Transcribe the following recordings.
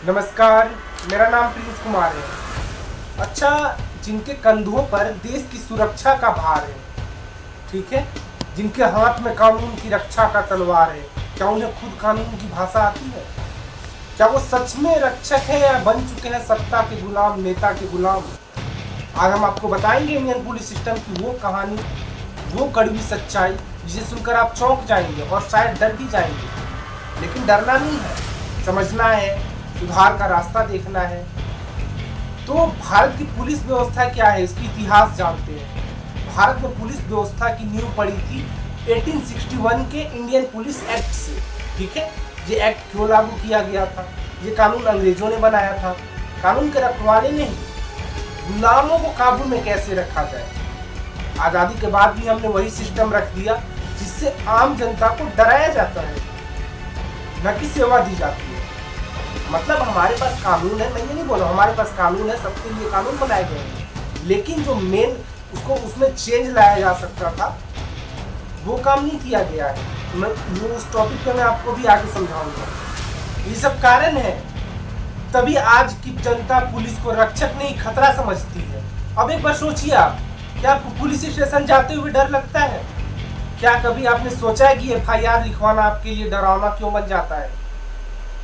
नमस्कार, मेरा नाम प्रिंस कुमार है। अच्छा, जिनके कंधों पर देश की सुरक्षा का भार है, ठीक है, जिनके हाथ में कानून की रक्षा का तलवार है, क्या उन्हें खुद कानून की भाषा आती है? क्या वो सच में रक्षक है या बन चुके हैं सत्ता के गुलाम, नेता के गुलाम? आज हम आपको बताएंगे इंडियन पुलिस सिस्टम की वो कहानी, वो कड़वी सच्चाई जिसे सुनकर आप चौंक जाएंगे और शायद डर भी जाएंगे। लेकिन डरना नहीं है, समझना है, सुधार का रास्ता देखना है। तो भारत की पुलिस व्यवस्था क्या है, इसकी इतिहास जानते हैं। भारत में पुलिस व्यवस्था की नींव पड़ी थी 1861 के इंडियन पुलिस एक्ट से, ठीक है। ये एक्ट क्यों लागू किया गया था? ये कानून अंग्रेजों ने बनाया था, कानून के रखवाले नहीं, गुलामों को काबू में कैसे रखा जाए। आजादी के बाद भी हमने वही सिस्टम रख दिया जिससे आम जनता को डराया जाता है, न कि सेवा दी जाती है। मतलब हमारे पास कानून है, मैं ये नहीं बोल रहा, हमारे पास कानून है, सबके लिए कानून बनाए गए हैं, लेकिन जो मेन उसको उसमें चेंज लाया जा सकता था वो काम नहीं किया गया है। मैं उस टॉपिक पे मैं आपको भी आगे समझाऊंगा। ये सब कारण है, तभी आज की जनता पुलिस को रक्षक नहीं खतरा समझती है। अब एक बार सोचिए आप, क्या आपको पुलिस स्टेशन जाते हुए डर लगता है? क्या कभी आपने सोचा है कि FIR लिखवाना आपके लिए डरावना क्यों बन जाता है?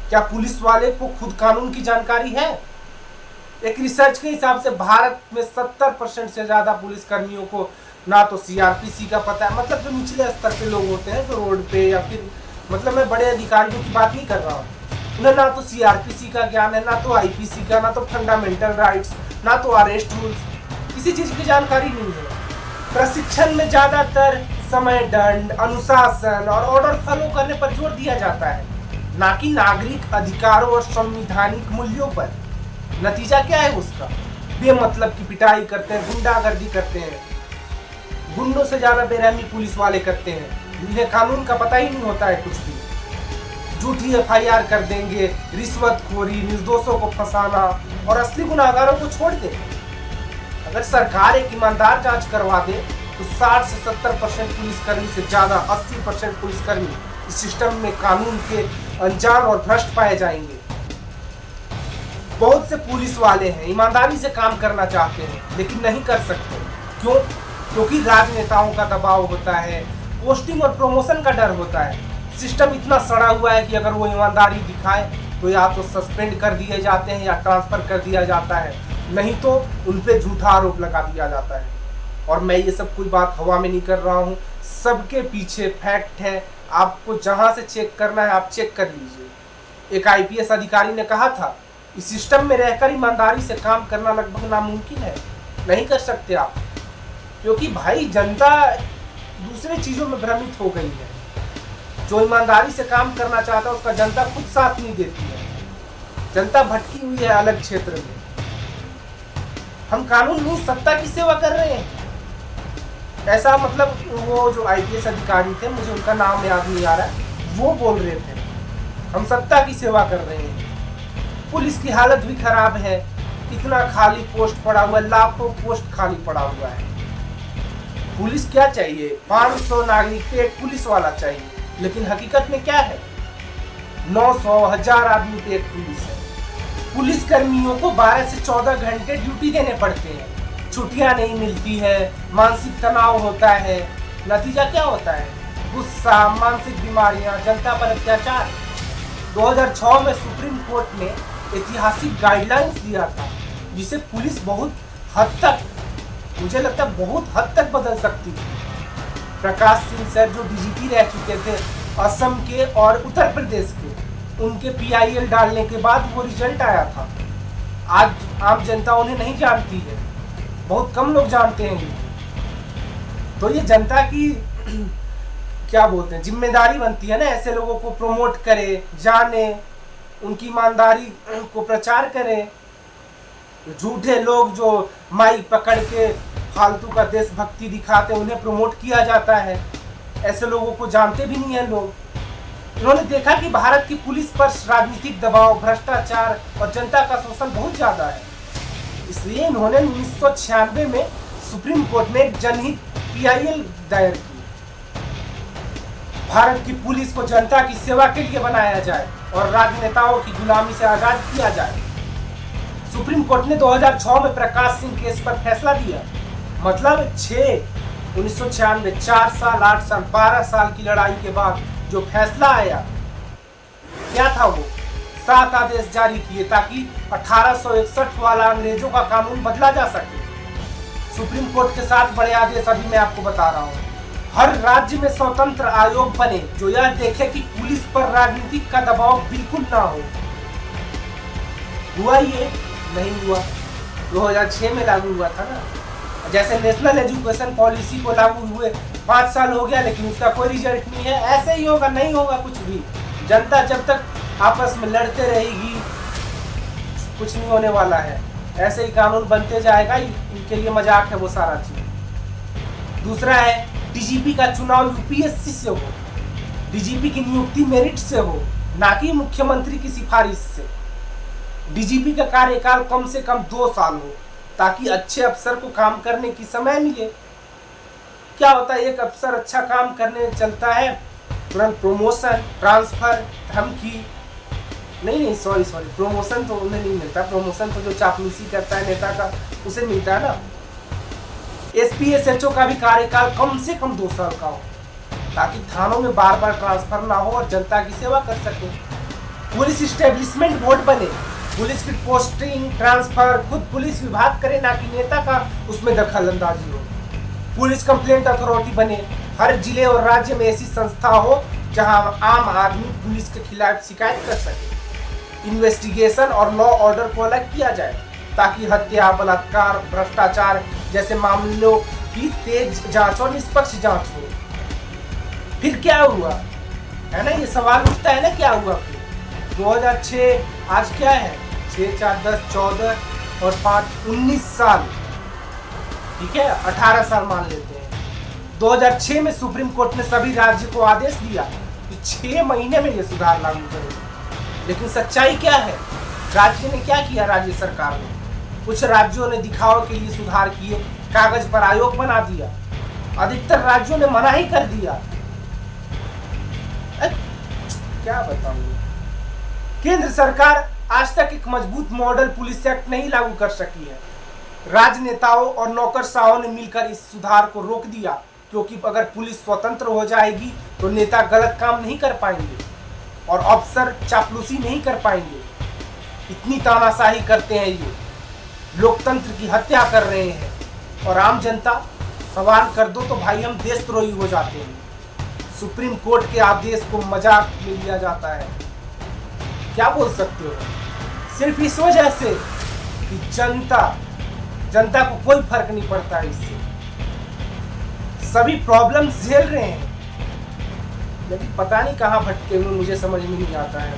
क्या पुलिस वाले को खुद कानून की जानकारी है? एक रिसर्च के हिसाब से भारत में 70% से ज्यादा पुलिस कर्मियों को ना तो CRPC का पता है, मतलब जो निचले स्तर के लोग होते हैं, जो रोड पे या फिर मतलब मैं बड़े अधिकारियों की बात नहीं कर रहा हूँ, उन्हें ना तो CRPC का ज्ञान है, ना तो IPC का, ना तो फंडामेंटल राइट्स, ना तो अरेस्ट रूल्स, किसी चीज की जानकारी नहीं है। प्रशिक्षण में ज्यादातर समय दंड, अनुशासन और ऑर्डर फॉलो करने पर जोर दिया जाता है, ना कि नागरिक अधिकारों और संवैधानिक मूल्यों पर। नतीजा क्या है उसका? बेमतलब की पिटाई करते हैं, गुंडागर्दी करते हैं, गुंडों से ज्यादा बेरहमी पुलिस वाले करते हैं। इन्हें कानून का पता ही नहीं होता है कुछ भी। झूठी FIR कर देंगे, रिश्वतखोरी, निर्दोषों को फंसाना और असली गुनाहगारों को छोड़ दे। अगर सरकार एक ईमानदार जांच करवा दे तो 60 से 70% पुलिसकर्मी से ज्यादा 80% पुलिसकर्मी इस सिस्टम में कानून के अनजान और भ्रष्ट पाए जाएंगे। बहुत से पुलिस वाले हैं, ईमानदारी से काम करना चाहते हैं, लेकिन नहीं कर सकते। क्यों? क्योंकि राजनेताओं का दबाव होता है, पोस्टिंग और प्रमोशन का डर होता है। सिस्टम इतना सड़ा हुआ है कि अगर वो ईमानदारी दिखाए तो या तो सस्पेंड कर दिए जाते हैं या ट्रांसफर कर दिया जाता है, नहीं तो उन पे झूठा आरोप लगा दिया जाता है। और मैं ये सब कोई बात हवा में नहीं कर रहा हूँ, सबके पीछे फैक्ट है। आपको जहां से चेक करना है आप चेक कर लीजिए। एक IPS अधिकारी ने कहा था, इस सिस्टम में रहकर ईमानदारी से काम करना लगभग नामुमकिन है, नहीं कर सकते आप, क्योंकि भाई जनता दूसरे चीजों में भ्रमित हो गई है। जो ईमानदारी से काम करना चाहता है उसका जनता खुद साथ नहीं देती है, जनता भटकी हुई है अलग क्षेत्र में। हम कानून नहीं, सत्ता की सेवा कर रहे हैं, ऐसा मतलब वो जो IPS अधिकारी थे, मुझे उनका नाम याद नहीं आ रहा है, वो बोल रहे थे हम सत्ता की सेवा कर रहे हैं। पुलिस की हालत भी खराब है, इतना खाली पोस्ट पड़ा हुआ है, लाखों पोस्ट खाली पड़ा हुआ है। पुलिस क्या चाहिए? 500 नागरिक पे एक पुलिस वाला चाहिए, लेकिन हकीकत में क्या है? 900, 1000 आदमी पे एक पुलिस है। पुलिस कर्मियों को 12 से 14 घंटे ड्यूटी देने पड़ते हैं, छुट्टियां नहीं मिलती है, मानसिक तनाव होता है। नतीजा क्या होता है? गुस्सा, मानसिक बीमारियां, जनता पर अत्याचार। 2006 में सुप्रीम कोर्ट ने ऐतिहासिक गाइडलाइंस दिया था, जिसे पुलिस बहुत हद तक, मुझे लगता है बहुत हद तक बदल सकती थी। प्रकाश सिंह सर जो DGP रह चुके थे असम के और उत्तर प्रदेश के, उनके PIL डालने के बाद वो रिजल्ट आया था। आज आम जनता उन्हें नहीं जानती है, बहुत कम लोग जानते हैं। तो ये जनता की क्या बोलते हैं, जिम्मेदारी बनती है ना, ऐसे लोगों को प्रमोट करे, जाने, उनकी ईमानदारी को प्रचार करे। झूठे लोग जो माइक पकड़ के फालतू का देशभक्ति दिखाते हैं उन्हें प्रमोट किया जाता है, ऐसे लोगों को जानते भी नहीं है लोग। उन्होंने देखा कि भारत की पुलिस पर राजनीतिक दबाव, भ्रष्टाचार और जनता का शोषण बहुत ज्यादा है, इसलिए इन्होंने 1996 में सुप्रीम कोर्ट में एक जनहित PIL दायर की। भारत की पुलिस को जनता की सेवा के लिए बनाया जाए, और राजनेताओं की गुलामी से आजाद किया जाए। सुप्रीम कोर्ट ने 2006 में प्रकाश सिंह केस पर फैसला दिया। मतलब 1996, 4 साल, 8 साल, 12 साल की लड़ाई के बाद जो फैसला आया, क्या था वो? 7 आदेश जारी किए ताकि 1861 वाला अंग्रेजों का कानून बदला जा सके। सुप्रीम कोर्ट के 7 बड़े आदेश अभी मैं आपको बता रहा हूँ। हर राज्य में स्वतंत्र आयोग बने जो यह देखे कि पुलिस पर राजनीतिक का दबाव बिल्कुल ना हो। हुआ ये? नहीं हुआ। 2006 में लागू हुआ था ना। जैसे नेशनल एजुकेशन पॉलिसी को लागू हुए 5 साल हो गया, लेकिन उसका कोई रिजल्ट नहीं है। ऐसे ही होगा, नहीं होगा कुछ भी। जनता जब तक आपस में लड़ते रहेगी, कुछ नहीं होने वाला है। ऐसे ही कानून बनते जाएगा, इनके लिए मजाक है वो सारा चीज। दूसरा है, डीजीपी का चुनाव यूपीएससी से हो। डीजीपी की नियुक्ति मेरिट से हो, ना कि मुख्यमंत्री की सिफारिश से। डीजीपी का कार्यकाल कम से कम 2 साल हो, ताकि अच्छे अफसर को काम करने की समय मिले। क्या होता है, एक अफसर अच्छा काम करने चलता है, तुरंत प्रमोशन, ट्रांसफर, धमकी। नहीं, सॉरी, प्रमोशन तो उन्हें नहीं मिलता। प्रमोशन तो जो चापलूसी करता है नेता का, उसे मिलता है ना। एसपी एसएचओ का भी कार्यकाल कम से कम 2 साल का हो, ताकि थानों में बार बार ट्रांसफर ना हो और जनता की सेवा कर सके। पुलिस इस्टेब्लिशमेंट बोर्ड बने, पुलिस की पोस्टिंग, ट्रांसफर खुद पुलिस विभाग करे, ना कि नेता का उसमें दखल अंदाजी हो। पुलिस कंप्लेंट अथॉरिटी बने, हर जिले और राज्य में ऐसी संस्था हो जहां आम आदमी पुलिस के खिलाफ शिकायत कर सके। इन्वेस्टिगेशन और लॉ ऑर्डर को अलग किया जाए, ताकि हत्या, बलात्कार, भ्रष्टाचार जैसे मामलों की तेज जांच और निष्पक्ष जांच हो। फिर क्या हुआ है ना, ये सवाल उठता है ना, क्या हुआ फिर? 2006, आज क्या है? 6, 4, 10, 14 और 5, 19 साल। ठीक है, 18 साल मान लेते हैं। 2006 में सुप्रीम कोर्ट ने सभी राज्य को आदेश दिया कि 6 महीने में ये सुधार लागू करें। लेकिन सच्चाई क्या है? राज्य ने क्या किया? राज्य सरकार ने, कुछ राज्यों ने दिखावे के लिए सुधार किए, कागज पर आयोग बना दिया। अधिकतर राज्यों ने मना ही कर दिया। क्या बताऊं। केंद्र सरकार आज तक एक मजबूत मॉडल पुलिस एक्ट नहीं लागू कर सकी है। राजनेताओं और नौकरशाहों ने मिलकर इस सुधार को रोक दिया, क्योंकि अगर पुलिस स्वतंत्र हो जाएगी तो नेता गलत काम नहीं कर पाएंगे और अफसर चापलूसी नहीं कर पाएंगे। इतनी तानाशाही करते हैं ये, लोकतंत्र की हत्या कर रहे हैं। और आम जनता सवाल कर दो तो भाई हम देशद्रोही हो जाते हैं। सुप्रीम कोर्ट के आदेश को मजाक में लिया जाता है। क्या बोल सकते हो? सिर्फ इस वजह से कि जनता को कोई फर्क नहीं पड़ता है। इससे सभी प्रॉब्लम्स झेल रहे हैं, लेकिन पता नहीं कहां भटके हुए, मुझे समझ में नहीं आता है।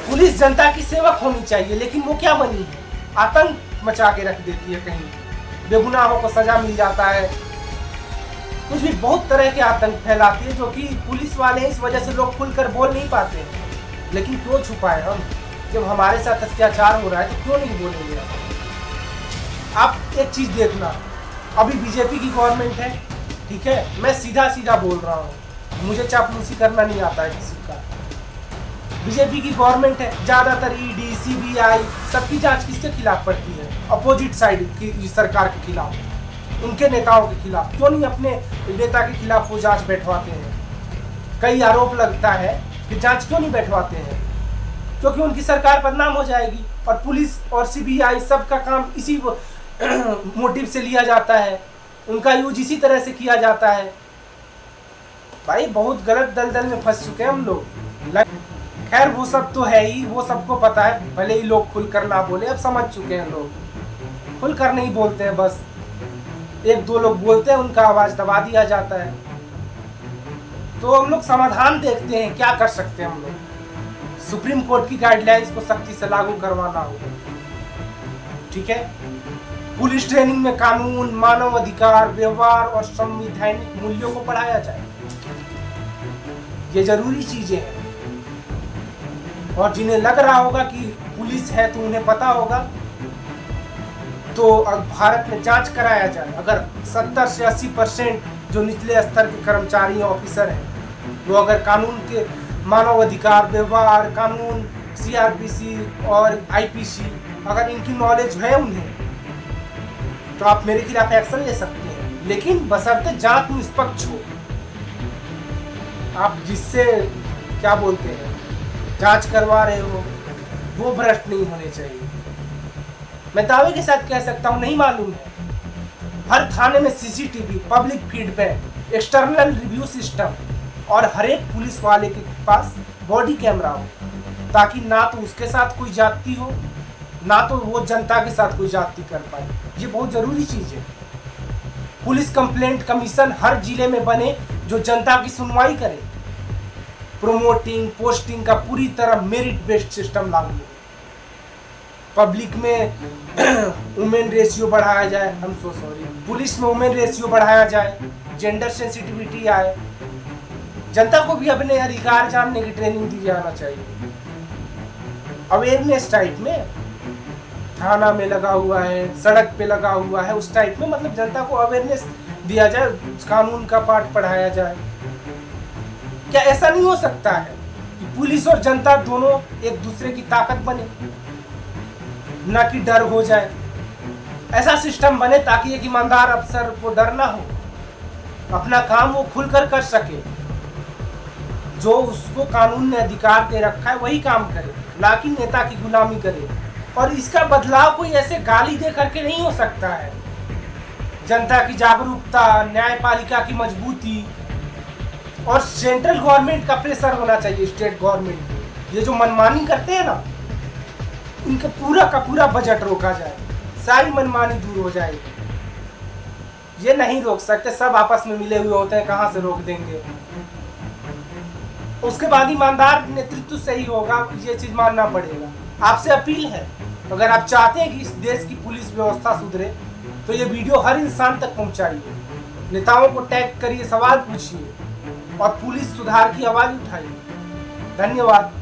पुलिस जनता की सेवक होनी चाहिए, लेकिन वो क्या बनी है? आतंक मचा के रख देती है। कहीं बेगुनाहों को सजा मिल जाता है, कुछ भी बहुत तरह के आतंक फैलाती है, जो कि पुलिस वाले इस वजह से लोग खुलकर बोल नहीं पाते हैं। लेकिन क्यों छुपाए हम? जब हमारे साथ अत्याचार हो रहा है तो क्यों नहीं बोलेंगे? आप एक चीज देखना, अभी बीजेपी की गवर्नमेंट है, ठीक है, मैं सीधा बोल रहा हूँ, मुझे चापलूसी करना नहीं आता है किसी का। बीजेपी की गवर्नमेंट है, ज्यादातर ईडी, सीबीआई सबकी जांच किसके खिलाफ पड़ती है? अपोजिट साइड की सरकार के खिलाफ, उनके नेताओं के खिलाफ। क्यों नहीं अपने नेता के खिलाफ वो जांच बैठवाते हैं? कई आरोप लगता है कि जांच क्यों नहीं बैठवाते हैं? क्योंकि उनकी सरकार बदनाम हो जाएगी। और पुलिस और सीबीआई सबका काम इसी मोटिव से लिया जाता है, उनका यूज इसी तरह से किया जाता है। भाई बहुत गलत दलदल में फंस चुके हैं हम लोग। खैर वो सब तो है ही, वो सबको पता है, भले ही लोग खुलकर ना बोले, अब समझ चुके हैं लोग। खुलकर नहीं बोलते हैं, बस 1-2 लोग बोलते हैं, उनका आवाज दबा दिया जाता है। तो हम लोग समाधान देखते हैं, क्या कर सकते हैं हम लोग। सुप्रीम कोर्ट की गाइडलाइंस को सख्ती से लागू करवाना होगा, ठीक है। पुलिस ट्रेनिंग में कानून, मानव अधिकार, व्यवहार और संवैधानिक मूल्यों को पढ़ाया जाए। ये जरूरी चीजें हैं। और जिन्हें लग रहा होगा कि पुलिस है तो उन्हें पता होगा, तो भारत में जांच कराया जाए। अगर 70 से 80% जो निचले स्तर के कर्मचारी ऑफिसर हैं, वो अगर कानून के मानव अधिकार, व्यवहार कानून, सीआरपीसी और आईपीसी, अगर इनकी नॉलेज है उन्हें, तो आप मेरे खिलाफ एक्शन ले सकते हैं, लेकिन बशर्ते जांच निष्पक्ष हो। आप जिससे क्या बोलते हैं जांच करवा रहे हो वो भ्रष्ट नहीं होने चाहिए। मैं दावे के साथ कह सकता हूँ, नहीं मालूम है, हर थाने में CCTV, public feedback, external review system और हर एक पुलिस वाले के पास बॉडी कैमरा हो, ताकि ना तो उसके साथ कोई जाति हो, ना तो वो जनता के साथ कोई जाति कर पाए। ये बहुत जरूरी चीज है। पुलिस कंप्लेंट कमीशन हर जिले में बने जो जनता की सुनवाई करे। प्रोमोटिंग पोस्टिंग का पूरी तरह मेरिट बेस्ड सिस्टम लागू हो। पब्लिक में वुमेन रेशियो बढ़ाया जाए, पुलिस में वुमेन रेशियो बढ़ाया जाए, जेंडर सेंसिटिविटी आए, जनता को भी अपने अधिकार जानने की ट्रेनिंग दी जाना चाहिए। अवेयरनेस टाइप में थाना में लगा हुआ है, सड़क पे लगा हुआ है, उस टाइप में मतलब जनता को अवेयरनेस दिया जाए, कानून का पाठ पढ़ाया जाए। क्या ऐसा नहीं हो सकता है कि पुलिस और जनता दोनों एक दूसरे की ताकत बने, ना कि डर हो जाए? ऐसा सिस्टम बने ताकि एक ईमानदार अफसर को डर ना हो, अपना काम वो खुलकर कर सके, जो उसको कानून ने अधिकार दे रखा है वही काम करे, ना कि नेता की गुलामी करे। और इसका बदलाव कोई ऐसे गाली दे करके नहीं हो सकता है। जनता की जागरूकता, न्यायपालिका की मजबूती और सेंट्रल गवर्नमेंट का प्रेशर होना चाहिए, स्टेट गवर्नमेंट। ये जो मनमानी करते हैं ना, इनका पूरा का पूरा बजट रोका जाए, सारी मनमानी दूर हो जाएगी। ये नहीं रोक सकते, सब आपस में मिले हुए होते हैं, कहाँ से रोक देंगे? उसके बाद ईमानदार नेतृत्व सही होगा, ये चीज मानना पड़ेगा। आपसे अपील है, अगर आप चाहते हैं कि इस देश की पुलिस व्यवस्था सुधरे, तो ये वीडियो हर इंसान तक पहुंचाइए, नेताओं को टैग करिए, सवाल पूछिए और पुलिस सुधार की आवाज उठाइए। धन्यवाद।